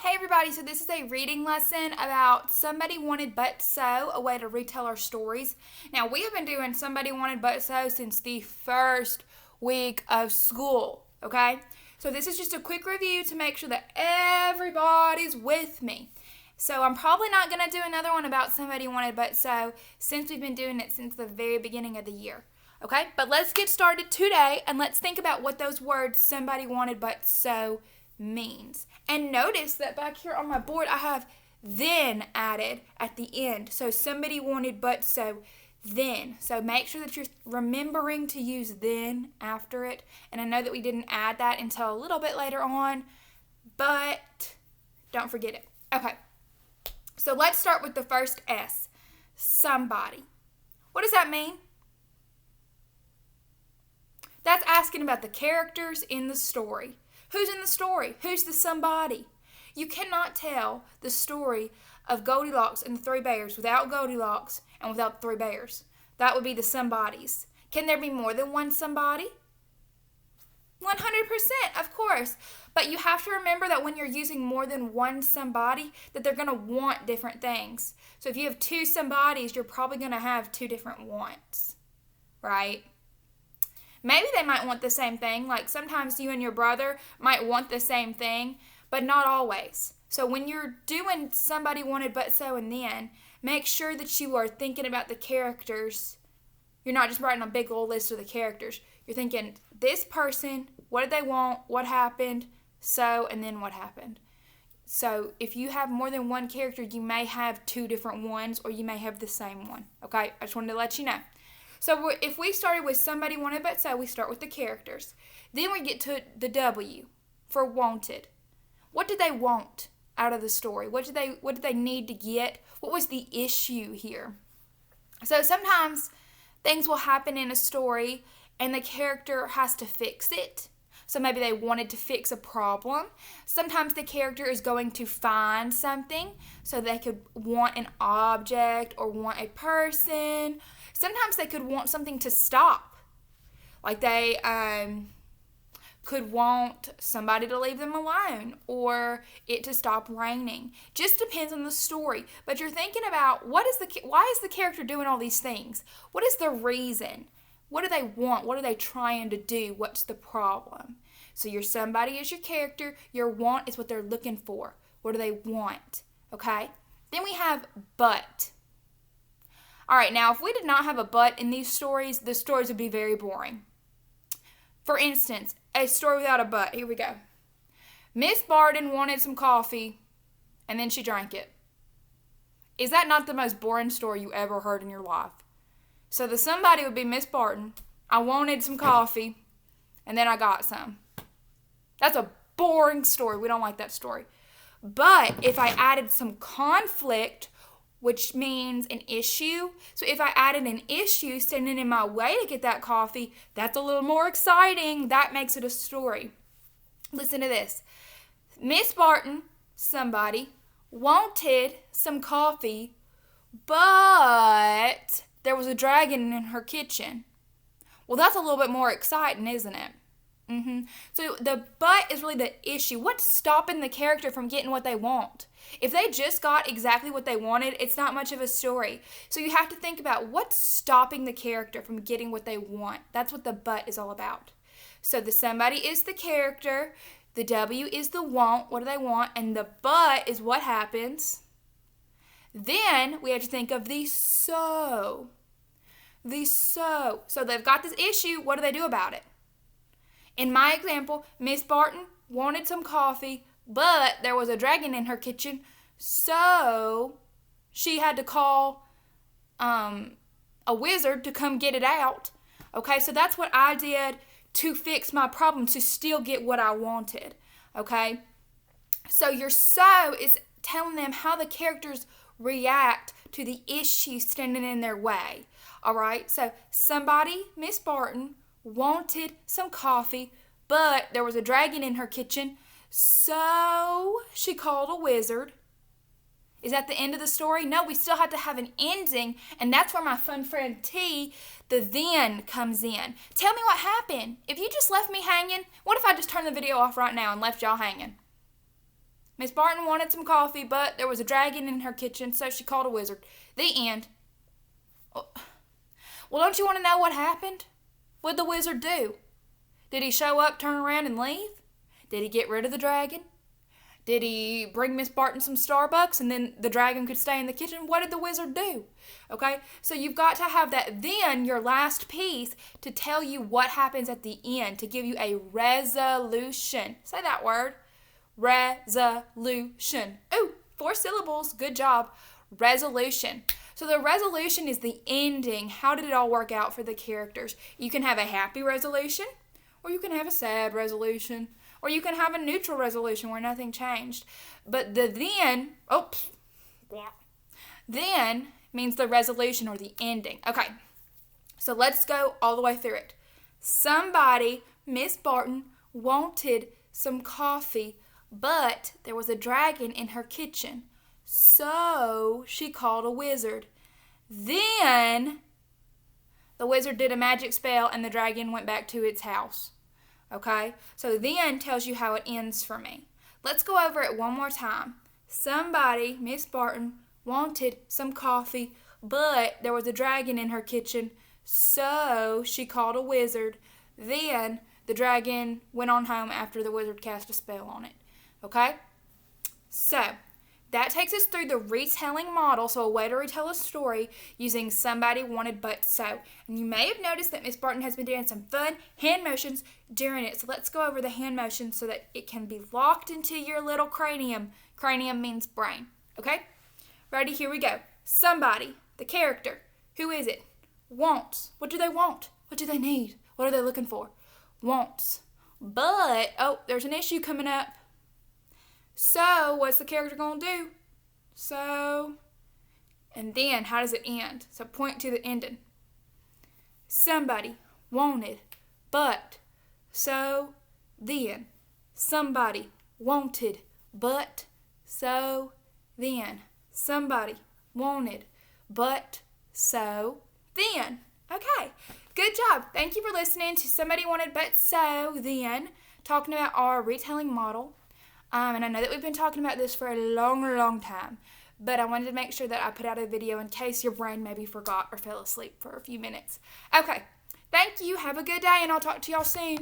Hey everybody, so this is a reading lesson about Somebody Wanted But So, a way to retell our stories. Now, we have been doing Somebody Wanted But So since the first week of school, okay? So this is just a quick review to make sure that everybody's with me. So I'm probably not going to do another one about Somebody Wanted But So since we've been doing it since the very beginning of the year. Okay, but let's get started today and let's think about what those words somebody wanted but so means. And notice that back here on my board I have then added at the end. So somebody wanted but so then. So make sure that you're remembering to use then after it. And I know that we didn't add that until a little bit later on, but don't forget it. Okay, so let's start with the first S, somebody. What does that mean? That's asking about the characters in the story. Who's in the story? Who's the somebody? You cannot tell the story of Goldilocks and the Three Bears without Goldilocks and without the Three Bears. That would be the somebodies. Can there be more than one somebody? 100%, of course. But you have to remember that when you're using more than one somebody, that they're going to want different things. So if you have two somebodies, you're probably going to have two different wants, right? Maybe they might want the same thing. Like sometimes you and your brother might want the same thing, but not always. So when you're doing somebody wanted but so and then, make sure that you are thinking about the characters. You're not just writing a big old list of the characters. You're thinking, this person, what did they want, what happened, so, and then what happened. So if you have more than one character, you may have two different ones or you may have the same one. Okay, I just wanted to let you know. So if we started with somebody wanted but so, we start with the characters. Then we get to the W for wanted. What did they want out of the story? What did they need to get? What was the issue here? So sometimes things will happen in a story and the character has to fix it. So maybe they wanted to fix a problem. Sometimes the character is going to find something. So they could want an object or want a person. Sometimes they could want something to stop. Like they could want somebody to leave them alone or it to stop raining. Just depends on the story. But you're thinking about why is the character doing all these things? What is the reason? What do they want? What are they trying to do? What's the problem? So your somebody is your character. Your want is what they're looking for. What do they want? Okay? Then we have but. All right, now if we did not have a but in these stories, the stories would be very boring. For instance, a story without a but. Here we go. Miss Barden wanted some coffee, and then she drank it. Is that not the most boring story you ever heard in your life? So the somebody would be Miss Barton. I wanted some coffee, and then I got some. That's a boring story. We don't like that story. But if I added some conflict, which means an issue. So if I added an issue standing in my way to get that coffee, that's a little more exciting. That makes it a story. Listen to this. Miss Barton, somebody, wanted some coffee, but there was a dragon in her kitchen. Well, that's a little bit more exciting, isn't it? So the but is really the issue. What's stopping the character from getting what they want? If they just got exactly what they wanted, it's not much of a story. So you have to think about what's stopping the character from getting what they want. That's what the but is all about. So the somebody is the character, the W is the want, what do they want, and the but is what happens. Then we have to think of the so. The so. So they've got this issue, what do they do about it? In my example, Miss Barton wanted some coffee, but there was a dragon in her kitchen, so she had to call a wizard to come get it out. Okay, so that's what I did to fix my problem, to still get what I wanted. Okay, so your so is telling them how the characters react to the issue standing in their way. All right, so somebody, Miss Barton, wanted some coffee, but there was a dragon in her kitchen, so she called a wizard. Is that the end of the story? No, we still have to have an ending, and that's where my fun friend T, the then, comes in. Tell me what happened. If you just left me hanging, what if I just turned the video off right now and left y'all hanging? Miss Barton wanted some coffee, but there was a dragon in her kitchen, so she called a wizard. The end. Well, don't you want to know what happened? What did the wizard do? Did he show up, turn around, and leave? Did he get rid of the dragon? Did he bring Miss Barton some Starbucks and then the dragon could stay in the kitchen? What did the wizard do? Okay, so you've got to have that then, your last piece, to tell you what happens at the end, to give you a resolution. Say that word. Resolution. Ooh, 4 syllables. Good job. Resolution. So the resolution is the ending. How did it all work out for the characters? You can have a happy resolution, or you can have a sad resolution, or you can have a neutral resolution where nothing changed. But the then means the resolution or the ending. Okay, so let's go all the way through it. Somebody, Miss Barton, wanted some coffee, but there was a dragon in her kitchen. So she called a wizard. Then the wizard did a magic spell and the dragon went back to its house. Okay, so then tells you how it ends for me. Let's go over it one more time. Somebody, Miss Barton, wanted some coffee, but there was a dragon in her kitchen, so she called a wizard. Then the dragon went on home after the wizard cast a spell on it. Okay, so that takes us through the retelling model, so a way to retell a story using somebody wanted but so. And you may have noticed that Miss Barton has been doing some fun hand motions during it. So let's go over the hand motions so that it can be locked into your little cranium. Cranium means brain. Okay? Ready? Here we go. Somebody, the character. Who is it? Wants. What do they want? What do they need? What are they looking for? Wants. But, there's an issue coming up. So, what's the character going to do? So, and then how does it end? So, point to the ending. Somebody wanted, but, so, then. Somebody wanted, but, so, then. Somebody wanted, but, so, then. Okay, good job. Thank you for listening to Somebody Wanted, But So, Then, talking about our retelling model. And I know that we've been talking about this for a long, long time, but I wanted to make sure that I put out a video in case your brain maybe forgot or fell asleep for a few minutes. Okay, thank you. Have a good day, and I'll talk to y'all soon.